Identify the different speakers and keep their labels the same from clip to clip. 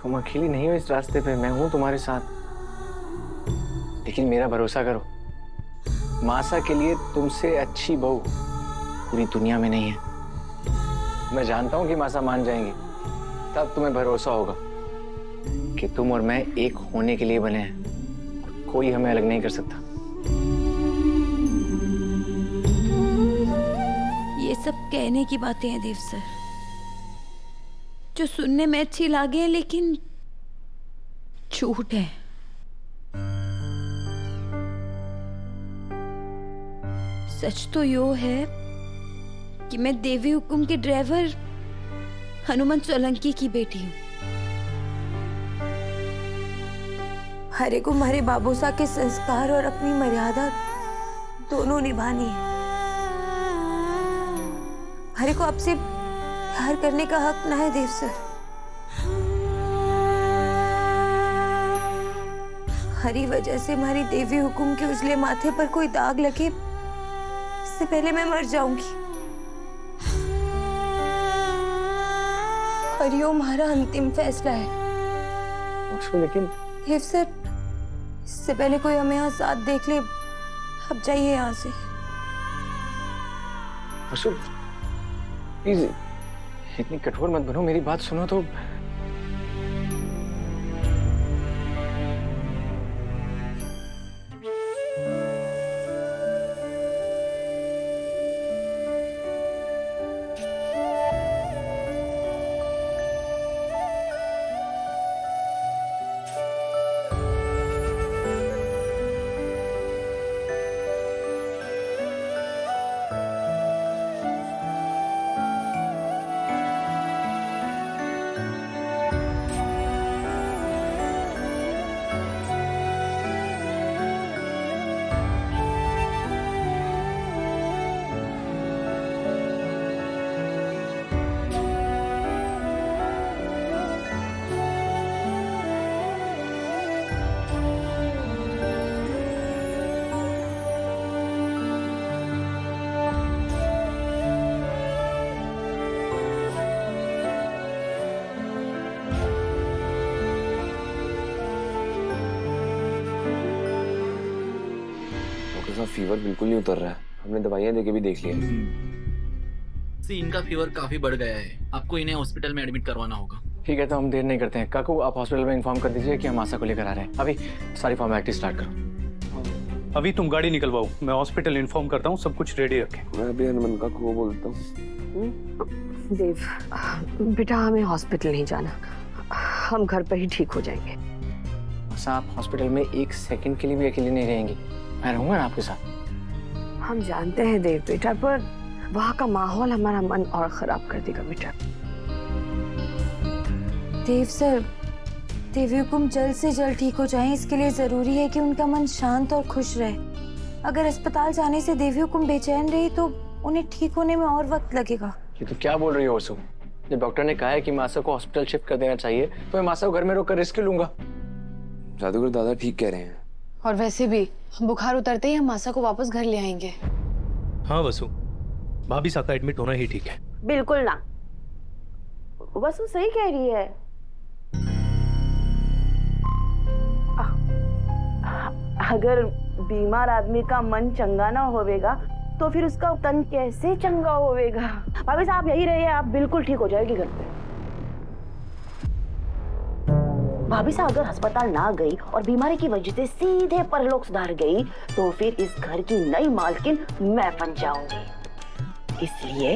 Speaker 1: तुम अकेली नहीं हो इस रास्ते पे, मैं हूं तुम्हारे साथ। लेकिन मेरा भरोसा करो, मासा के लिए तुमसे अच्छी बहू पूरी दुनिया में नहीं है। मैं जानता हूं कि मासा मान जाएंगी, तब तुम्हें भरोसा होगा कि तुम और मैं एक होने के लिए बने हैं। कोई हमें अलग नहीं कर सकता।
Speaker 2: ये सब कहने की बातें हैं देव सर, जो सुनने में अच्छी लागे लेकिन झूठ है। सच तो यो है कि मैं देवी हुकुम के ड्राइवर हनुमंत सोलंकी की बेटी हूँ। हरे को हमारे बाबूसा के संस्कार और अपनी मर्यादा दोनों निभानी है। हरे को आपसे प्यार करने का हक ना है देव सर। हरी वजह से हमारी देवी हुकुम के उजले माथे पर कोई दाग लगे इससे पहले मैं मर जाऊंगी। हरिओम हमारा अंतिम फैसला है।
Speaker 1: लेकिन
Speaker 2: देव सर, इससे पहले कोई हमें यहाँ साथ देख ले, अब जाइए यहाँ से।
Speaker 1: अशोक प्लीज इतनी कठोर मत बनो, मेरी बात सुनो तो।
Speaker 3: फीवर बिल्कुल नहीं उतर रहा है, हमने दवाइयां देके भी देख लिया।
Speaker 4: इनका फीवर काफी बढ़ गया है, आपको इन्हें हॉस्पिटल में एडमिट करवाना होगा।
Speaker 1: ठीक है, तो हम देर नहीं करते हैं। काकू आप हॉस्पिटल में इन्फॉर्म कर दीजिए कि हम आशा को लेकर आ रहे हैं। अभी सारी फॉर्मेलिटी स्टार्ट करो।
Speaker 5: अभी तुम गाड़ी निकलवाओ, मैं हॉस्पिटल इन्फॉर्म करता हूँ, सब कुछ रेडी रखें।
Speaker 3: मैं अभी हनुमान का को बोलता हूँ।
Speaker 6: देव बेटा, हमें हॉस्पिटल नहीं जाना, हम घर पर ही ठीक हो जाएंगे।
Speaker 1: आशा आप हॉस्पिटल में एक सेकंड के लिए भी अकेले नहीं रहेंगी, मैं रहूंगा ना आपके साथ।
Speaker 6: हम जानते हैं देव बेटा, पर वहाँ का माहौल हमारा मन और खराब कर देगा बेटा।
Speaker 2: देव सर, देवी हुकुम जल्द से जल्द ठीक हो जाएं, इसके लिए जरूरी है कि उनका मन शांत और खुश रहे। अगर अस्पताल जाने से देवी हुकुम बेचैन रही तो उन्हें ठीक होने में और वक्त लगेगा।
Speaker 1: ये तो क्या बोल रही हो वसु? जब डॉक्टर ने कहा है कि मासा को हॉस्पिटल शिफ्ट कर देना चाहिए, तो मैं मासा को घर में रोककर रिस्क लूंगा।
Speaker 3: जादूगर दादा ठीक कह रहे हैं।
Speaker 7: और वैसे भी बुखार उतरते ही हम मासा को वापस घर ले आएंगे।
Speaker 5: हाँ वसु, भाभी साहब का एडमिट होना ही ठीक है।
Speaker 6: बिल्कुल ना, वसु सही कह रही है। अगर बीमार आदमी का मन चंगा ना होवेगा तो फिर उसका तन कैसे चंगा होवेगा। भाभी साहब यही रहिए, आप बिल्कुल ठीक हो जाएगी घर पे। भाभी साहब अगर अस्पताल ना गई और बीमारी की वजह से सीधे परलोक सुधार गई तो फिर इस घर की नई मालकिन मैं बन जाऊंगी। इसलिए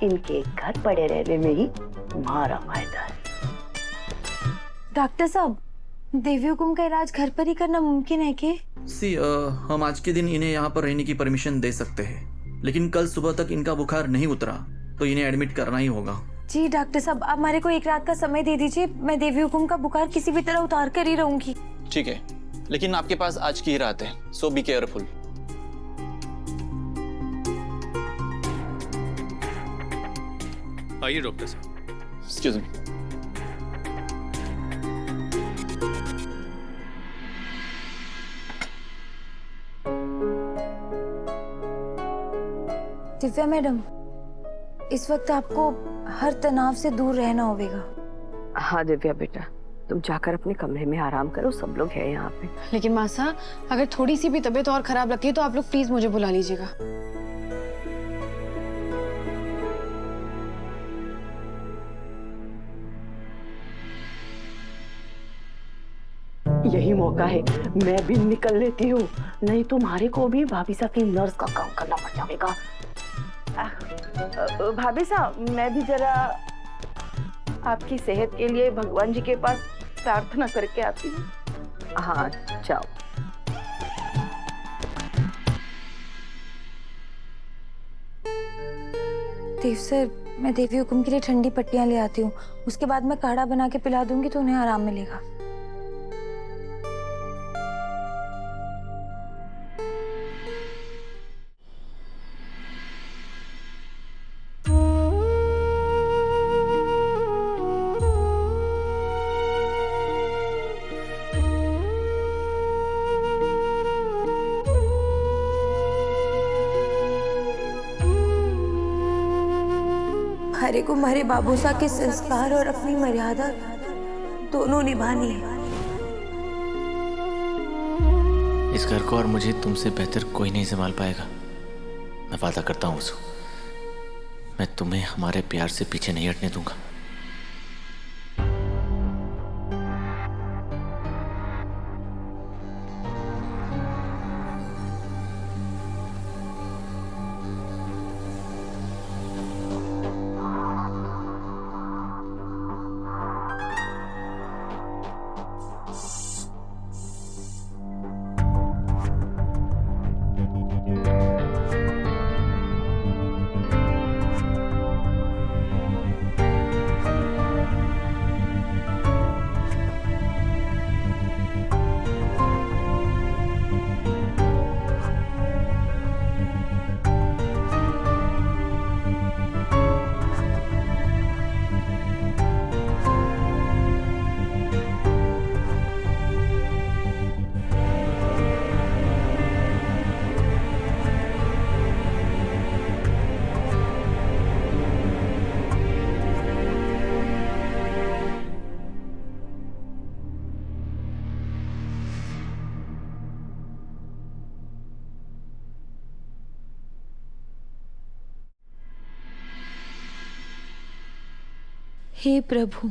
Speaker 6: इनके घर पड़े रहने में ही हमारा फायदा है।
Speaker 2: डॉक्टर साहब, देवी हुकुम का इलाज घर पर ही करना मुमकिन है कि?
Speaker 4: हम आज के दिन इन्हें यहाँ पर रहने की परमिशन दे सकते हैं, लेकिन कल सुबह तक इनका बुखार नहीं उतरा तो इन्हें एडमिट करना ही होगा।
Speaker 2: जी डॉक्टर साहब, आप हमारे को एक रात का समय दे दीजिए, मैं देवी हुकुम का बुखार किसी भी तरह उतार कर ही रहूंगी।
Speaker 8: ठीक है, लेकिन आपके पास आज की ही रात है, सो बी केयरफुल।
Speaker 5: आइए डॉक्टर साहब।
Speaker 8: Excuse me.
Speaker 2: दिव्या मैडम, इस वक्त आपको हर तनाव से दूर रहना होगा।
Speaker 6: हाँ दिव्या बेटा, तुम जाकर अपने कमरे में आराम करो, सब लोग हैं यहाँ पे।
Speaker 7: लेकिन मासा, अगर थोड़ी सी भी तबीयत और खराब लगती है तो आप लोग प्लीज मुझे बुला लीजिएगा।
Speaker 6: यही मौका है, मैं भी निकल लेती हूँ, नहीं तुम्हारे को भी भाभी साहब की नर्स का काम करना पड़ जाएगा। भाभी साहब, मैं भी जरा आपकी सेहत के लिए भगवान जी के पास प्रार्थना करके आती हूँ। हाँ जाओ।
Speaker 2: देव सर, मैं देवी हुकुम के लिए ठंडी पट्टियां ले आती हूँ, उसके बाद मैं काढ़ा बना के पिला दूंगी तो उन्हें आराम मिलेगा। हरे को हमारे बाबूसा के संस्कार और अपनी मर्यादा दोनों निभानी है।
Speaker 1: इस घर को और मुझे तुमसे बेहतर कोई नहीं संभाल पाएगा। मैं वादा करता हूँ वसु, मैं तुम्हें हमारे प्यार से पीछे नहीं हटने दूंगा।
Speaker 2: हे प्रभु,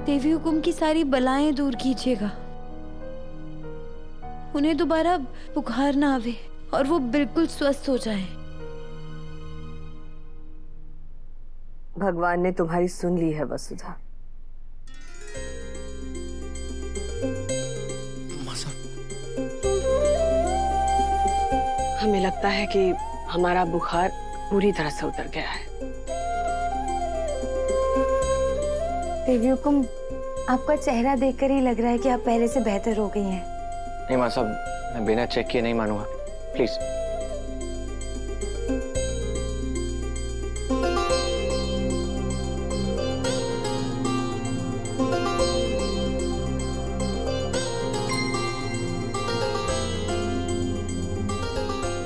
Speaker 2: देवी हुकुम की सारी बलाएं दूर कीजिएगा। उन्हें दोबारा बुखार ना आवे और वो बिल्कुल स्वस्थ हो जाए।
Speaker 6: भगवान ने तुम्हारी सुन ली है वसुधा। हमें लगता है कि हमारा बुखार पूरी तरह से उतर गया है।
Speaker 2: देवी हुकुम, आपका चेहरा देखकर ही लग रहा है कि आप पहले से बेहतर हो गई हैं।
Speaker 1: नहीं माँ साहब, मैं बिना चेक किए नहीं मानूंगा, प्लीज।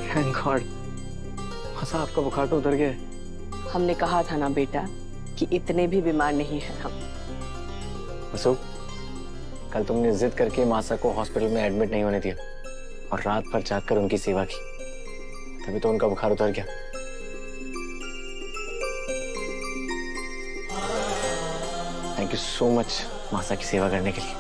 Speaker 1: थैंक गॉड, माँ साहब आपका बुखार तो उतर गया है।
Speaker 6: हमने कहा था ना बेटा कि इतने भी बीमार नहीं हैं हम।
Speaker 1: वसु, कल तुमने जिद करके मासा को हॉस्पिटल में एडमिट नहीं होने दिया और रात भर जागकर उनकी सेवा की, तभी तो उनका बुखार उतर गया। थैंक यू सो मच मासा की सेवा करने के लिए।